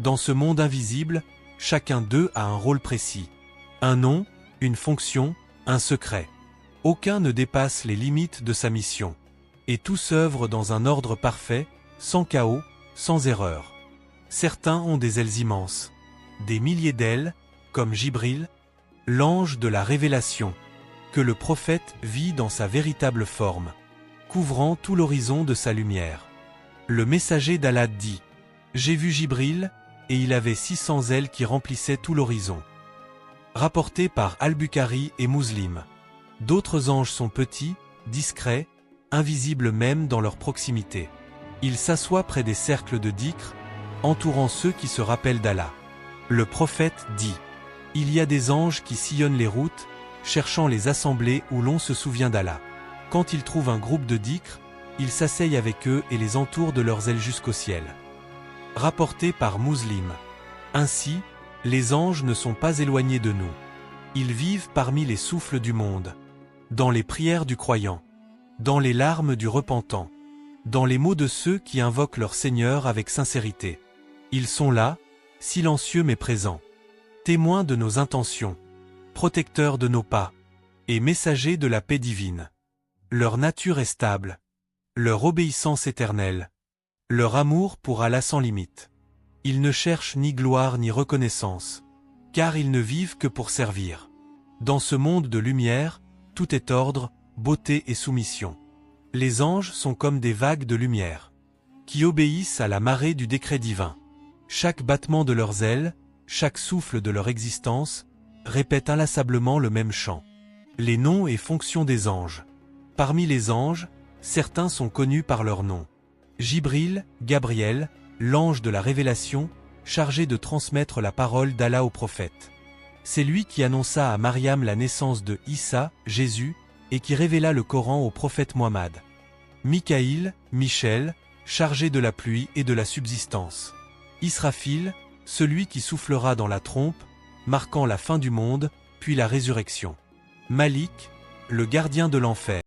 Dans ce monde invisible, chacun d'eux a un rôle précis. Un nom, une fonction, un secret. Aucun ne dépasse les limites de sa mission. Et tous œuvrent dans un ordre parfait, sans chaos, sans erreur. Certains ont des ailes immenses. Des milliers d'ailes, comme Jibril, l'ange de la révélation, que le prophète vit dans sa véritable forme, couvrant tout l'horizon de sa lumière. Le messager d'Allah dit « J'ai vu Jibril, et il avait 600 ailes qui remplissaient tout l'horizon. » Rapporté par Al-Bukhari et Muslim. D'autres anges sont petits, discrets, invisibles même dans leur proximité. Ils s'assoient près des cercles de dhikr, entourant ceux qui se rappellent d'Allah. Le prophète dit « Il y a des anges qui sillonnent les routes, cherchant les assemblées où l'on se souvient d'Allah. Quand ils trouvent un groupe de dhikr, ils s'asseyent avec eux et les entourent de leurs ailes jusqu'au ciel. » Rapporté par Muslim. Ainsi, les anges ne sont pas éloignés de nous. Ils vivent parmi les souffles du monde, dans les prières du croyant, dans les larmes du repentant, dans les mots de ceux qui invoquent leur Seigneur avec sincérité. Ils sont là, silencieux mais présents, témoins de nos intentions, protecteurs de nos pas, et messagers de la paix divine. Leur nature est stable, leur obéissance éternelle, leur amour pour Allah sans limite. Ils ne cherchent ni gloire ni reconnaissance, car ils ne vivent que pour servir. Dans ce monde de lumière, tout est ordre, beauté et soumission. Les anges sont comme des vagues de lumière, qui obéissent à la marée du décret divin. Chaque battement de leurs ailes, chaque souffle de leur existence, répète inlassablement le même chant. Les noms et fonctions des anges. Parmi les anges, certains sont connus par leur nom. Jibril, Gabriel, l'ange de la révélation, chargé de transmettre la parole d'Allah au prophète. C'est lui qui annonça à Mariam la naissance de Issa, Jésus, et qui révéla le Coran au prophète Muhammad. Mikaïl, Michel, chargé de la pluie et de la subsistance. Israfil, celui qui soufflera dans la trompe, marquant la fin du monde, puis la résurrection. Malik, le gardien de l'enfer.